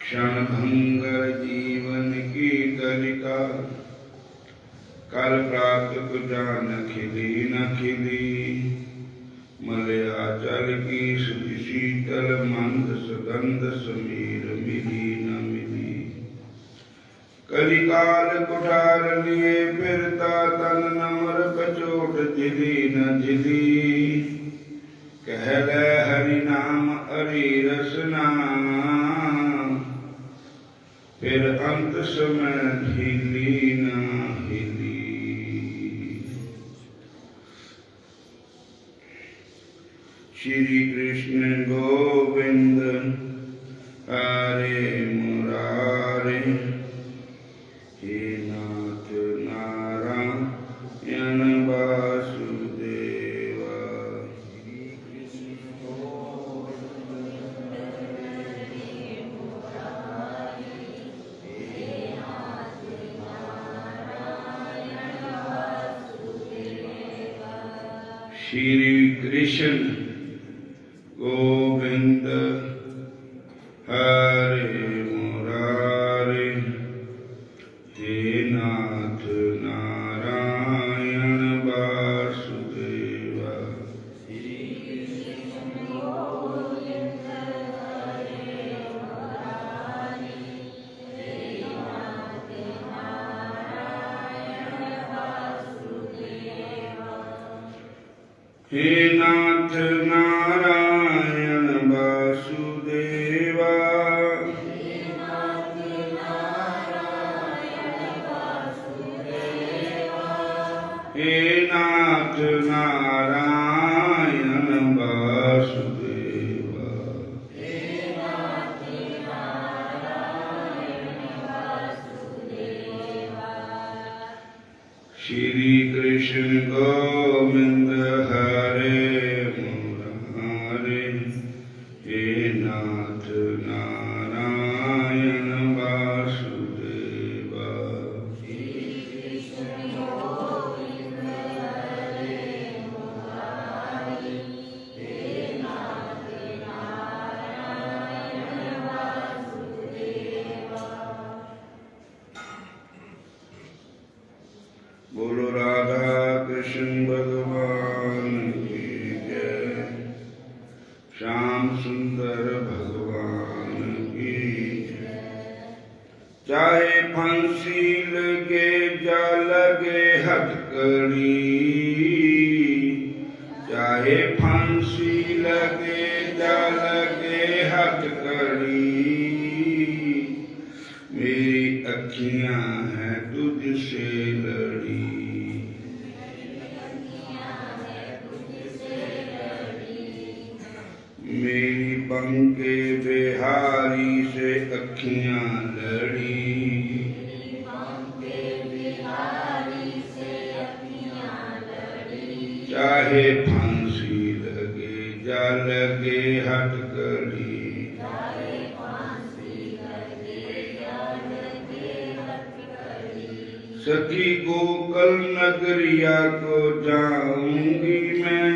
क्षणभंगर जीवन की कलिका, कल प्रातः जान खिली न खिली। मलयाचल की सुधि शीतल मंद सुगंध समीर मिली न मिली। कलिकाल कुठार लिए फिरता तन नमर कचोट झिली न झिली। कहले हरि नाम हरि रसना, फिर अंत समय हिली न हिली। श्री कृष्ण गोविंद हरे मुरारे, हे नाथ नारायण वासुदेवा। श्री कृष्ण गोविंद हरे मुरारे, हे नाथ नारायण वासुदेवा। हे नाथ नारायण वासुदेवा। हे नाथ नारायण वासुदेवा। श्री कृष्ण गोविंद हरे मुरारे, हे नाथ नारायण वासुदेवा। बोलो राधा कृष्ण भगवान की जय, श्याम सुंदर भगवान की जय। चाहे फांसी लगे जा लगे हथकड़ी, चाहे फांसी लगे जा लगे हथकड़ी। मेरी अखियां हैं तुझसे लड़ी, मेरी बंके बिहारी से अखियां लड़ी। चाहे फांसी लगे जा लगे हथकड़ी। सखी गोकुल नगरिया को जाऊंगी मैं,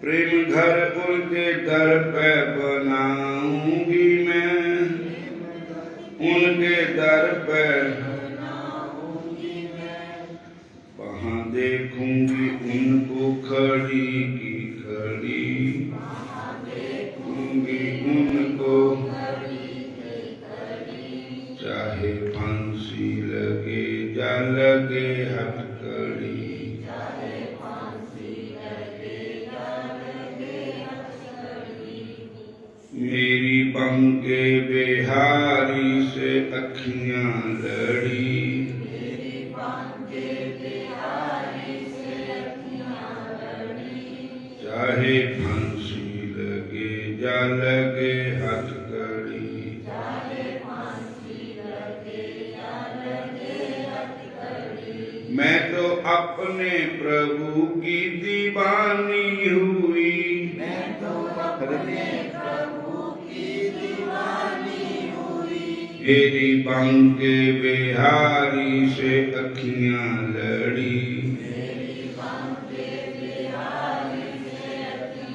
प्रेम घर उनके दर पे बनाऊंगी मैं, उनके दर पे वहाँ देखूंगी उनको खड़ी की खड़ी, देखूंगी उनको चाहे फांसी लगे जा लगे हथकड़ी। मेरी बंके बिहारी से अखियां लड़ी, चाहे फांसी लगे जा लगे हथकड़ी। मैं तो अपने प्रभु की दीवानी हुई, मैं तो अपने प्रभु की दीवानी हुई। मेरी बंके बिहारी से अखियां लड़ी, मेरी बंके बिहारी से अखियां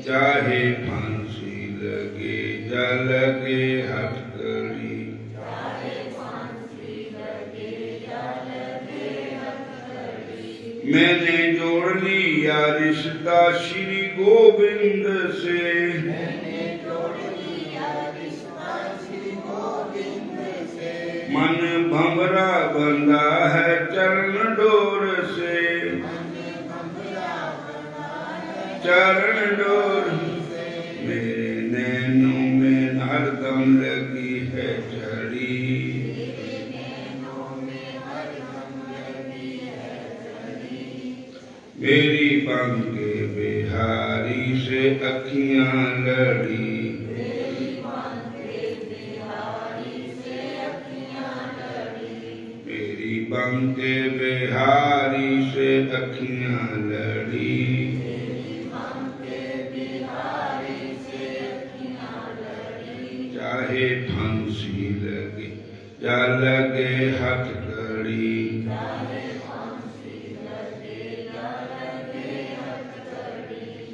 चाहे फांसी लगे जा लगे हथकड़ी, मैंने जोड़ लिया रिश्ता श्री गोविंद से, मन भंवरा बंधा है चरण डोर से, चरण डोर मेरे नैनों में हरदम लगी है झड़ी, मेरी बांके बिहारी से अखियां लड़ी, मेरी बांके बिहारी से अखियां लड़ी, चाहे फांसी लगे या लगे हथकड़ी,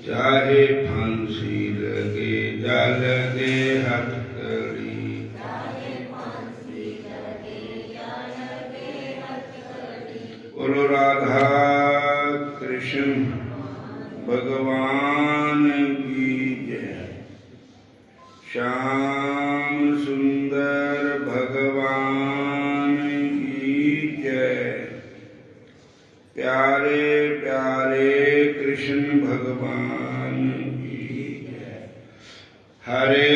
चाहे फांसी लगे या लगे हथकड़ी, बोलो राधा कृष्ण भगवान की जय, श्याम सुंदर भगवान की जय, प्यारे प्यारे कृष्ण भगवान की जय। हरे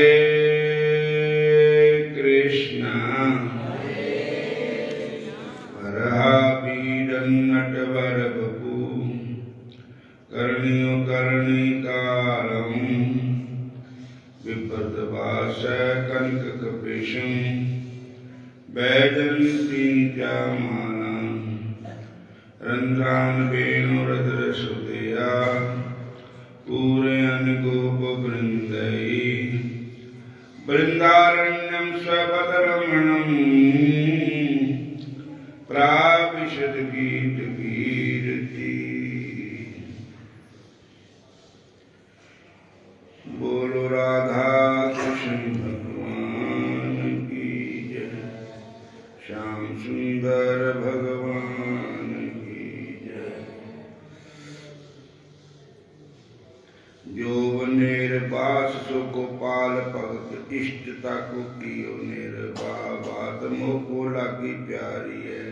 कृष्णा हरहा पीडन नटवर बपू, कर्णियो कर्णिकारं विपद वास कनक कपेशं, वैजयन्ती जामाना रंध्रान वेणुरधर सुतया, पूरयन गोप वृंदई, वृंदारण्यम स्वपदरमणं, प्राविशद गीत कीर्ति। बोलो राधा कृष्ण भगवान की जय, श्याम सुंदर भगवान की जय। जो निर्बास सो गोपाल भगत इष्टता को कियो निर्वाह, बात मोको लागी प्यारी है,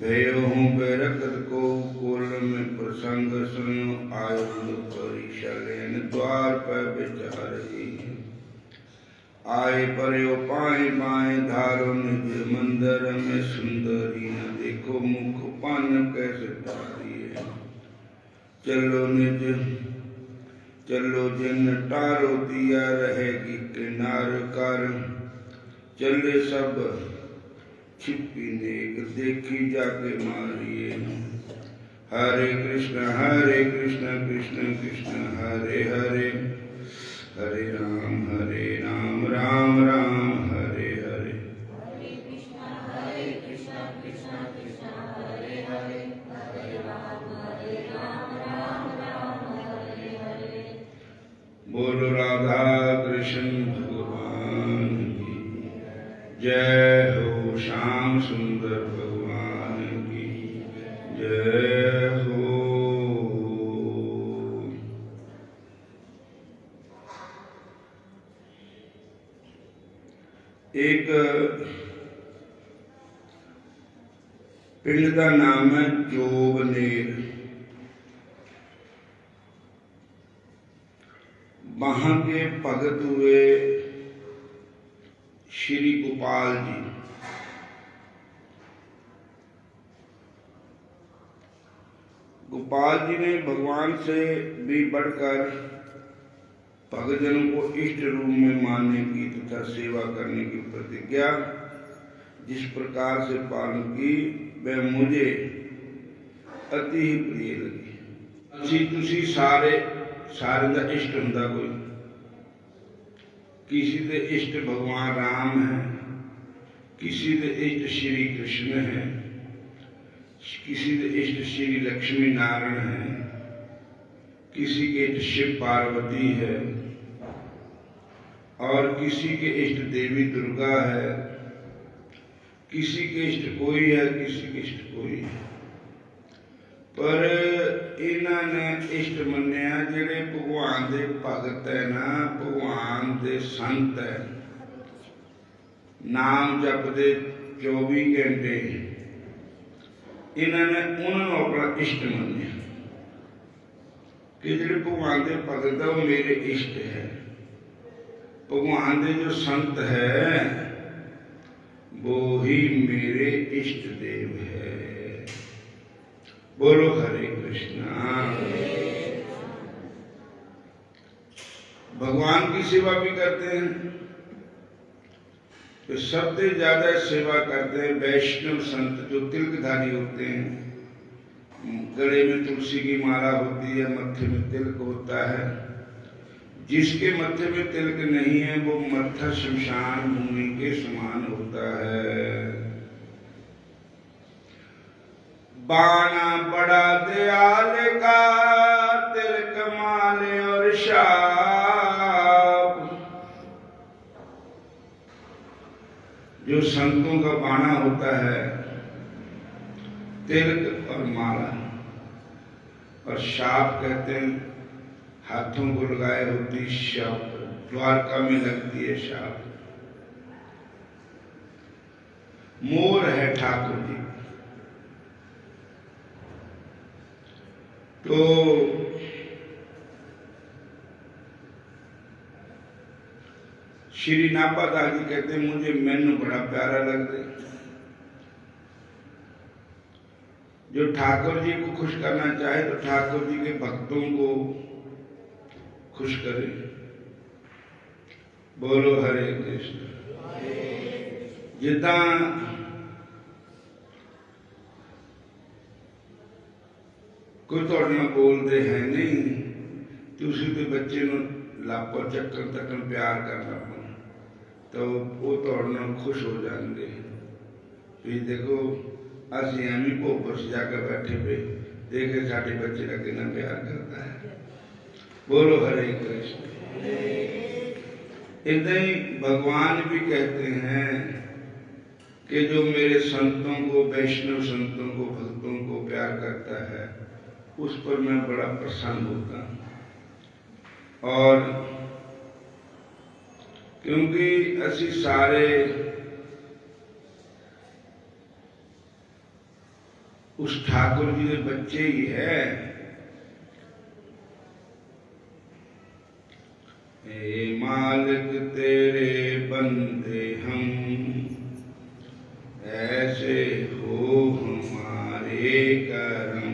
भयो हूँ बेरकत को कुल में प्रसंग सुनो, आयो परिशलेन द्वार पर विचारी, आए पर्यो पाए पाए धारो निज मंदिर में सुंदरी, न देखो मुख पान कैसे तारी है, चलो निज चलो जिन टारो दिया रहेगी किनार कर, चले सब छिपी नेक देखी जाके मारिए, हरे कृष्ण कृष्ण कृष्ण हरे हरे, हरे राम राम राम हरे हरे, हरे कृष्ण कृष्ण कृष्ण हरे हरे, हरे राम राम हरे हरे। बोलो राधा कृष्ण भगवान की जय हो, श्याम सुंदर भगवान की जय हो। एक पिंड का नाम है जोबनेर, वहां के भगत हुए श्री गोपाल जी। गोपाल जी ने भगवान से भी बढ़कर भक्तजनों को इष्ट रूप में मानने की तथा सेवा करने की प्रतिज्ञा जिस प्रकार से पालन की वह मुझे अति ही प्रिय लगी। तुसी सारे का इष्ट हुंदा कोई, किसी के इष्ट भगवान राम है, किसी के इष्ट श्री कृष्ण है, किसी के इष्ट श्री लक्ष्मी नारायण है, किसी के इष्ट शिव पार्वती है और किसी के इष्ट देवी दुर्गा है, किसी के इष्ट कोई है, किसी के इष्ट कोई है। पर इन्होंने इष्ट मन्निया जिहड़े भगवान दे भगत है ना, भगवान दे संत है, नाम जपदे 24 घंटे, इन्होंने उन्होंने अपना इष्ट मन्निया कि जिहड़े भगवान दे भगत है वो मेरे इष्ट है। भगवान दे जो संत है वो ही मेरे इष्ट देव है। बोलो हरे कृष्णा। भगवान की सेवा भी करते हैं तो सबसे ज्यादा सेवा करते हैं वैष्णव संत जो तिलकधारी होते हैं। गले में तुलसी की माला होती है, मत्थे में तिलक होता है। जिसके मत्थे में तिलक नहीं है वो मत्था शमशान भूमि के समान होता है। बाना बड़ा दयाल का, तिलक माले और शाप। जो संतों का बाना होता है तिलक और माला, और शाप कहते हैं हाथों को लगाए होती शाप, द्वारका में लगती है शाप। मोर है ठाकुर जी। तो श्री नापादास जी कहते हैं मुझे मैनू बड़ा प्यारा लगता है जो ठाकुर जी को खुश करना चाहे तो ठाकुर जी के भक्तों को खुश करे। बोलो हरे कृष्ण। जिदा कोई तुहाडे नाल बोलते है नहीं, तुसी तो बच्चे नूं लापा चक्कन तक प्यार करना तो वो तुहाडे नाल खुश हो जाएंगे भी देखो असीं एवं भोपर सजा के बैठे पे देखे साडे बच्चे का कितना प्यार करता है। बोलो हरे कृष्ण। इतना ही भगवान भी कहते हैं कि जो मेरे संतों को, वैष्णव संतों को, भक्तों को प्यार करता है उस पर मैं बड़ा प्रसन्न होता हूं। और क्योंकि असी सारे उस ठाकुर जी के बच्चे ही है। हे मालिक तेरे बंदे हम, ऐसे हो हमारे करम।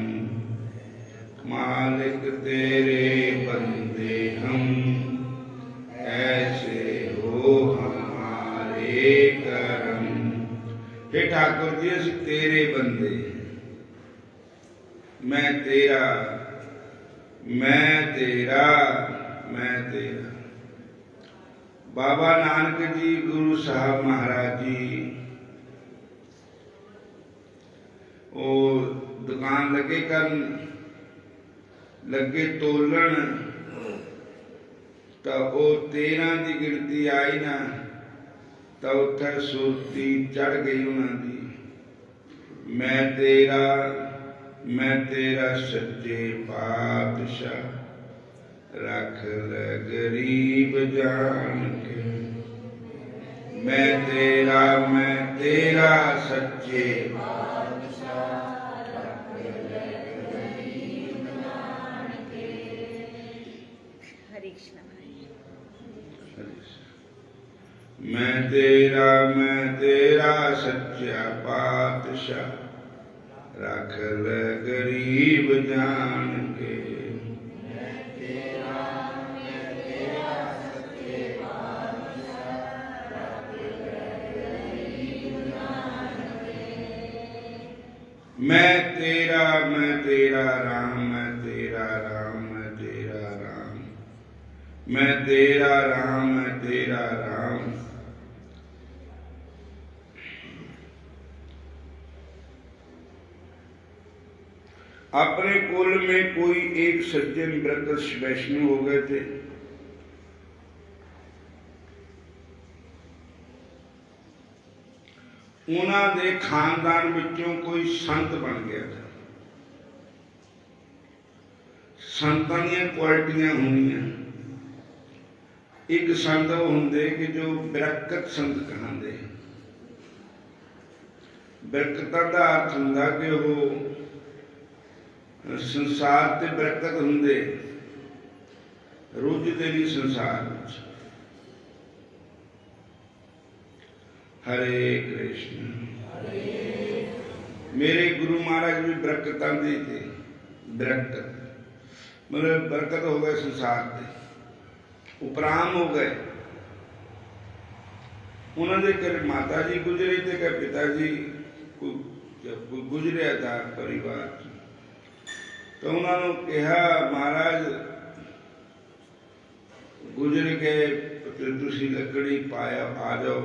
मालिक तेरे बंदे हम, ऐसे हो हमारे करम। हे ठाकुर जी असी तेरे बंदे, मैं तेरा, मैं तेरा, मैं तेरा। बाबा नानक जी, गुरु साहब महाराज जी वो दुकान लगे कर लगे तोलन तो वो 13 की गिनती आई ना तो उत्थे सुरती चढ़ गई उन्होंने। मैं तेरा सच्चे पातशाह, रख ले गरीब जान के। मैं तेरा सच्चे पातशाह, रख ले गरीब जान के। हरे कृष्ण। मैं तेरा सच्चा पातशाह, रख ले गरीब जान के। मैं तेरा राम, मैं तेरा राम, मैं तेरा राम। मैं तेरा राम, मैं तेरा राम। अपने कुल में कोई एक सज्जन ब्रकश वैष्णव हो गए थे। उन्होंने खानदान विचों कोई संत बन गया था। संतां दी क्वालिटियां होंदियां, एक संत वो होंदे कि जो बरकत संत कहंदे। बरकतां दा अर्थ हुंदा कि वो संसार ते बरकत हुंदे, रुझदे नहीं संसार विच। हरे कृष्ण। मेरे गुरु महाराज भी बरकतां दे थे। बरकत मतलब बरकत हो गए संसार के, उपराम हो गए। उन्होंने घर माता जी गुजरे थे कि पिताजी कोई गुजरिया था परिवार, तो उन्होंने कहा महाराज गुजर गए तुसी लकड़ी पाया आ जाओ।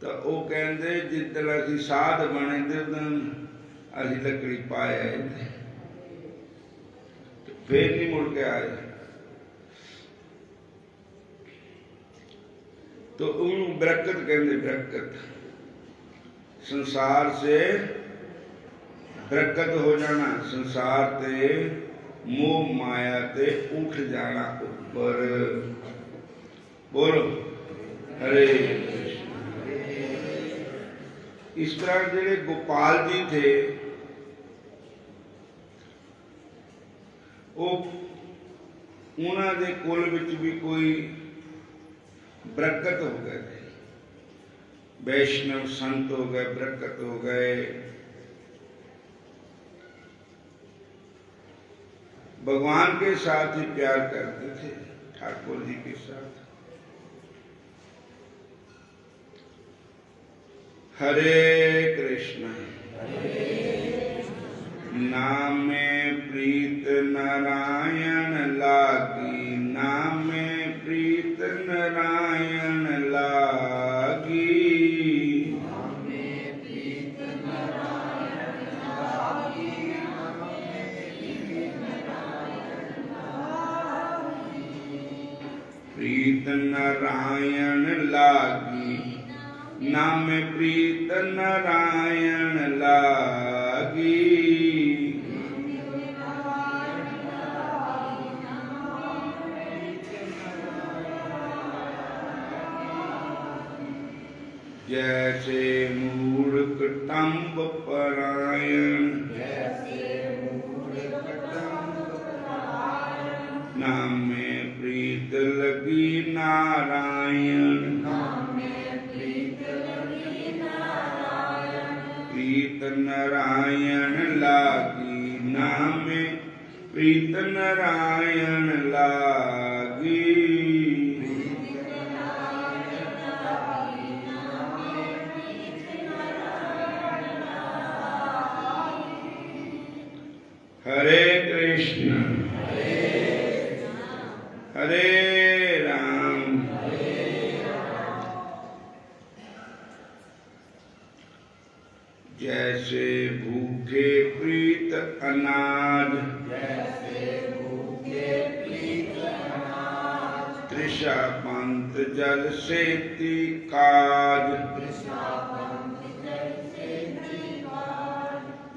तो वो कहते जिदन असी साध बने थे उदन असी लकड़ी पाया थे, फिर नहीं मुड़ के आए। तो उन्होंने बरकत कहते, बरकत संसार से बरकत हो जाना, संसार ते मोह माया ते उठ जाना ऊपर। बोलो हरे कृष्ण। इस तरह जेडे गोपाल जी थे वो उन्होंने कुल विच भी कोई बरकत हो गए थे, वैष्णव संत हो गए, बरकत हो गए। भगवान के साथ ही प्यार करते थे, ठाकुर जी के साथ। हरे कृष्ण। नामे प्रीत नारायण लागी, नामे प्रीत नारायण लागी। प्रीत नारायण लागी, नाम प्रीत नारायण लागी। जैसे मूढ़ कटम्ब परायण, नाम में प्रीत लगी नारायण। प्रीत नारायण लागी, नाम में प्रीत नारायण लागी। हरे कृष्ण हरे राम। जैसे भूखे प्रीत अनाज, तृषा पंथ जल सेती काज।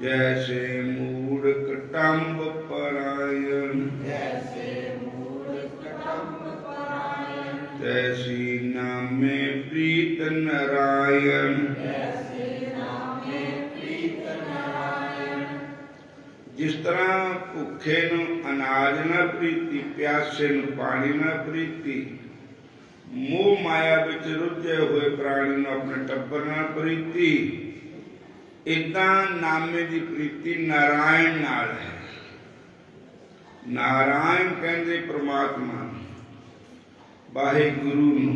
जैसे मूढ़ कटम्ब परायण, तैसी नामे प्रीत नारायण। जिस तरह भुखे नूं अनाज ना प्रीति, प्यासे नूं पानी ना प्रीति, मोह माया विच रुझे हुए प्राणी नूं अपने टब्बर नाल प्रीति, इदां नामे दी प्रीति नारायण नाल है। नारायण कहंदे परमात्मा वाहिगुरु नूं,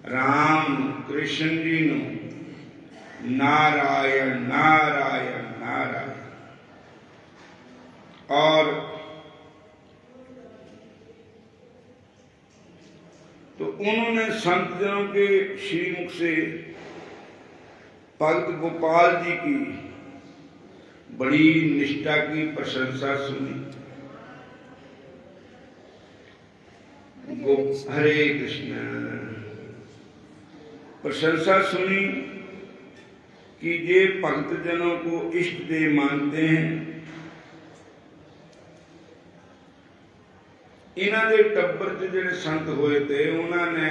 राम नूं, कृष्ण जी नूं। नारायण नारायण नारायण। और तो उन्होंने संत जनों के श्रीमुख से भक्त गोपाल जी की बड़ी निष्ठा की प्रशंसा सुनी। हरे कृष्ण। प्रशंसा सुनी कि ये भक्त जनों को इष्ट देव मानते हैं। इन्हां दे टब्बर च जिहड़े संत होए थे उन्होंने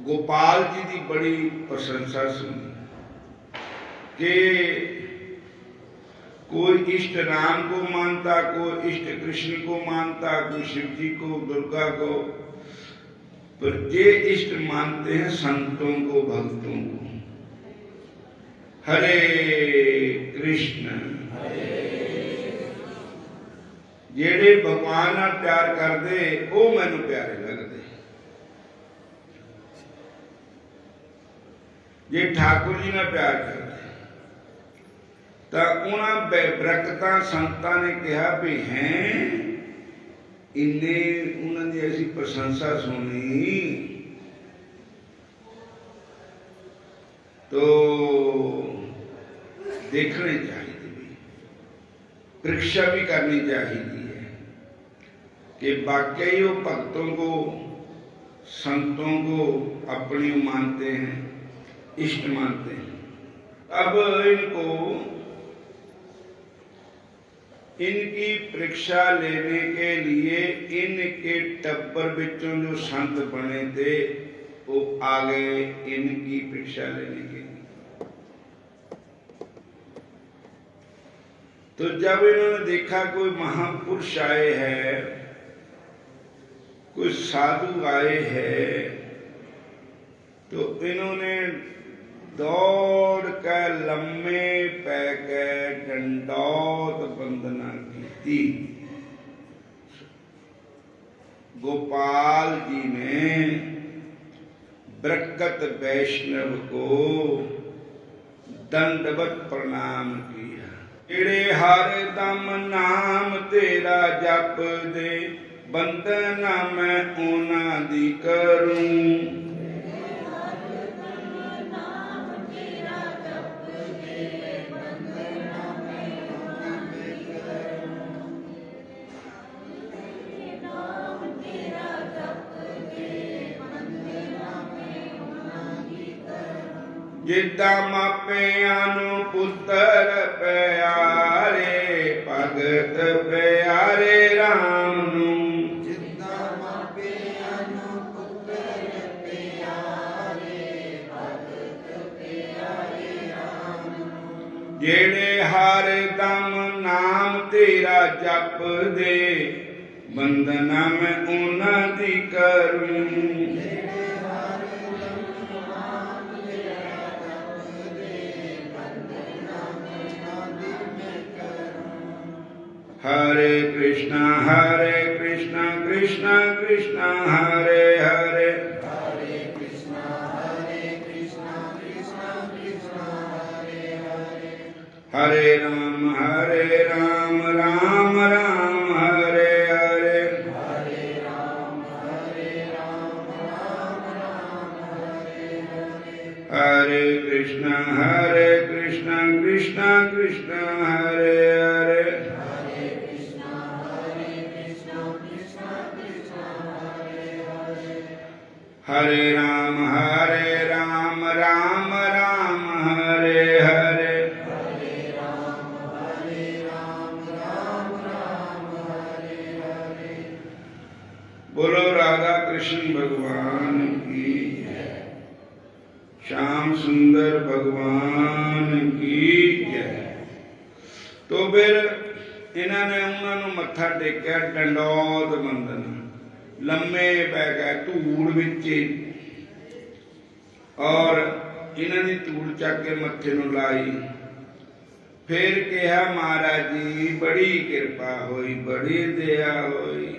गोपाल जी की बड़ी प्रशंसा सुनी कि कोई इष्ट राम को मानता, कोई इष्ट कृष्ण को मानता, कोई शिव जी को, दुर्गा को, पर ये इष्ट मानते हैं संतों को, भक्तों को। हरे कृष्ण। जेड़े भगवान नाल प्यार करदे वो मैनू प्यारे लगदे। जे ठाकुर जी नाल प्यार करदे तो उन्हां बरकतां संतां ने कहा भी हैं इन्ने उन्हां दी ऐसी प्रशंसा सुनी तो देखने चाहिए भी, परीक्षा भी करनी चाहिए कि वाकई वो भक्तों को, संतों को अपनी मानते हैं, इष्ट मानते हैं। अब इनको इनकी परीक्षा लेने के लिए इनके टब्बर विचों जो संत बने थे वो आ गए इनकी परीक्षा लेने के लिए। तो जब इन्होंने देखा कोई महापुरुष आए हैं, कोई साधु आए हैं, तो इन्होंने दौड़ कर लम्बे पै के दंडौत वंदना की। गोपाल जी ने बरकत वैष्णव को दंडवत प्रणाम किया। जेड़े हर दम नाम तेरा जप दे, बंदना मैं उन्हां दी करूं। जिद्दा मापियां नूं पुत्तर प्यारे, भगत प्यारे राम नूं। जिद्दा मापियां नूं पुत्तर प्यारे, भगत प्यारे राम नूं। जेड़े हर दम नाम तेरा जप दे, वंदना मैं उन्हां दी करूं। हरे कृष्णा कृष्णा कृष्णा हरे हरे, हरे कृष्णा कृष्णा कृष्णा हरे हरे, हरे राम राम राम हरे हरे, हरे राम राम राम हरे हरे, हरे कृष्णा कृष्णा कृष्णा हरे हरे, हरे राम राम राम हरे हरे, हरे राम राम राम हरे हरे। बोलो राधा कृष्ण भगवान की जय, श्याम सुंदर भगवान की जय। तो फिर इन्होंने उन्होंने मत्था टेकिया डंडौत वंदना, लम्मे पै गए धूड़ विच और इन्हां दी धूड़ चक के मत्थे नूं लाई। फिर कहा महाराज जी बड़ी कृपा हुई, बड़ी दया हुई,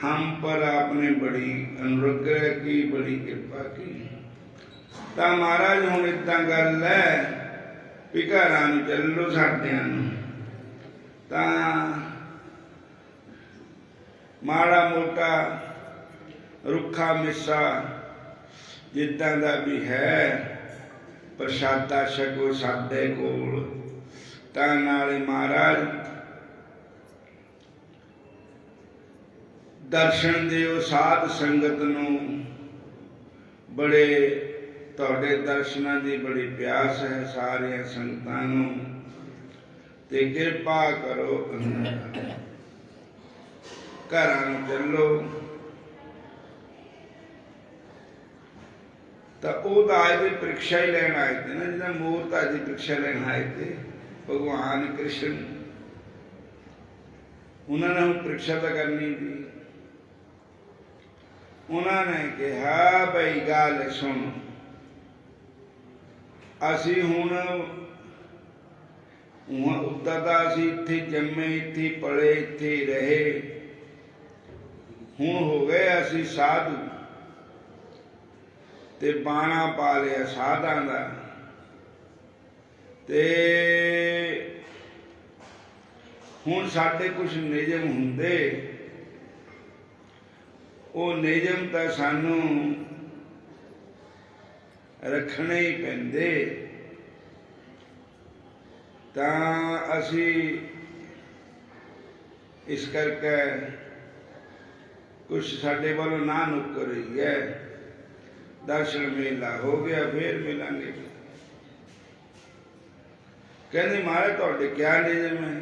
हम पर आपने बड़ी अनुग्रह की, बड़ी कृपा की। तो महाराज हुण इदां गल है भी घरां नूं चलो साडियां नूं, तां माड़ा मोटा रुखा मिसा जिद्दां दा भी है प्रसादा छको साडे कोल, भगतां नाले महाराज दर्शन दिओ साध संगत नूं। बड़े तुहाडे दर्शनां दी बड़ी प्यास है सारियां संगतां नूं, ते किरपा करो घरां नूं चलो। तो वो आज की परीक्षा ही लैन आए थे ना, जिदा मूर्त आज की परीक्षा लैन आए थे भगवान कृष्ण। उन्होंने हम परीक्षा तो करनी थी। उन्होंने कहा भाई गल सुन, असी हुण उदा तो असी इत्थे जम्मे, इत्थे पले, इत्थे रहे, हुण हो गए असी साधु ते बाणा पा लिया साधां दा। ते हुण साडे कुछ नियम हुंदे, वो नियम तो सानू रखने ही पैंदे। तां असी इस करके कुछ साडे वालों ना नुक्कर ही है। दर्शन मेला हो गया, फिर मिलांगे। कहते महाराज तुहाडे क्या नियम है?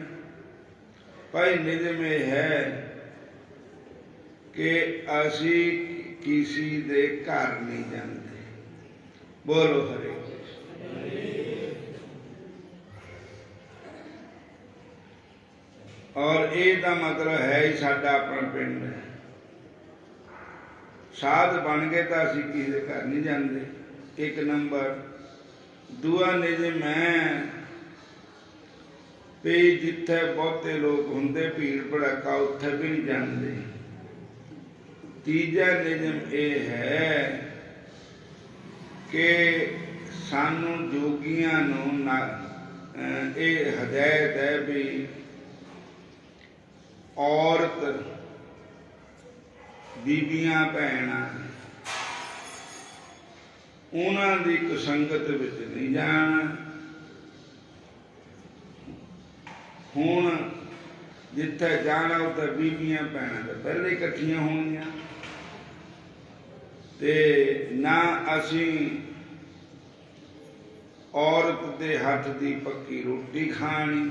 भाई नियम यह है कि असी किसी दे घर नहीं जाते। बोलो हरे और ये तो मतलब है ही साडा अपना पिंड है। साध बन गए तो असी किसी के घर नहीं जाते, एक नंबर। दूआ नियम है भी जिथे बहुते लोग होंदे भीड़ भड़का उत्थे भी नहीं जाते। तीजा नियम ये है कि सानू जोगियां नूं ये हदायत है भी औरत बीबियां भैणां उन्हां दी कुसंगत विच नहीं जाना। हुण जिथे जाना उत्थे बीबियां भैणां तो पहले इकट्ठियां होणियां, ते ना असी औरत दे हथ दी पक्की रोटी खानी,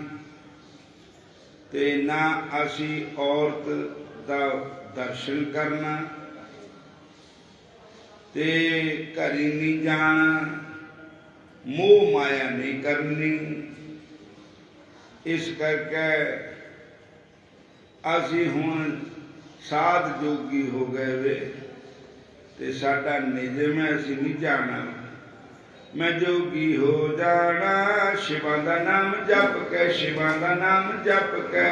ते ना असी औरत दा दर्शन करना, ते घरी नहीं जाना, मोह माया नहीं करनी। इस करके असी हुण साध जोगी हो गए वे, ते साडा नियम है असी नहीं जाना। मैं जोगी हो जाना, शिवां दा नाम जप के, शिवां दा नाम जप के।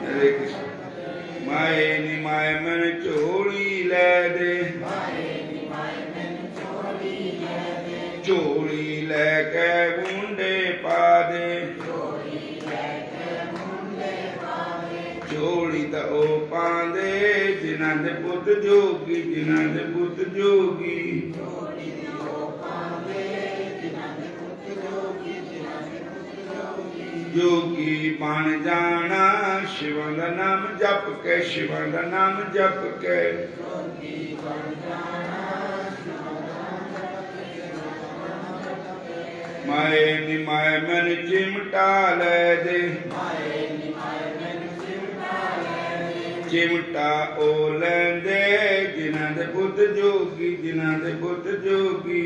हरे कृष्ण। माए नी माए मन झोली लै दे, झोली लैके मुंडे पा दे। झोली तो ओ पांदे जिन्हां दे पुत जोगी, जिन्हां दे पुत जोगी। जोगी बन जाना, शिवां दा नाम जप के, शिवां दा नाम जप के। माए नी माए मन चिमटा लै दे, चिमटा ओ लैंदे जिन्हां दे पुत जोगी, जिन्हां दे पुत जोगी।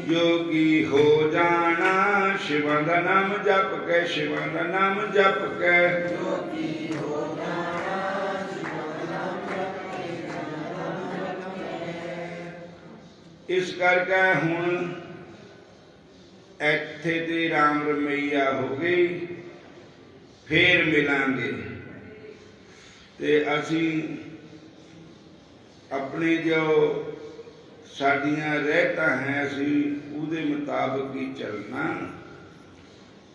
जोगी हो जाना, शिवां दा नाम जप के, शिवां दा नाम जप के। इस करके हुण इत्थे ते राम रमैया हो गई, फिर मिलांगे। ते असी अपने जो साड़ियाँ रहतां हैं, असी उहदे मुताबिक ही चलना।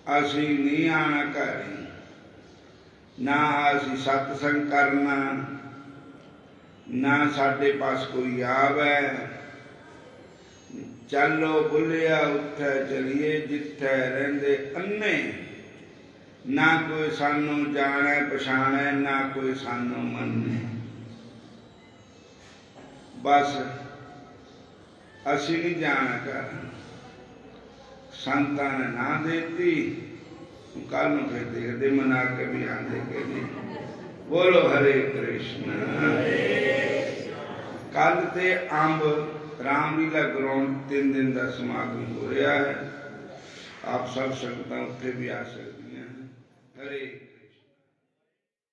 असी नहीं आना घर, ना असी सत्संग करना, ना साडे पास कोई आवे। चलो बुलिया उत्थे चलिए जिथे रहिंदे अन्ने, ना कोई सानू जाने पछाणे, ना कोई सानू मन्ने। बस असी नहीं जाना कर, संतां ने ना देती, कल नूं फिर देखदे मना के भी आंदे कि नहीं। बोलो हरे कृष्ण। कल ते अंब रामलीला ग्राउंड 3 दिन का समागम हो रहा है। आप सब संगतां उत्थे भी आ सकते।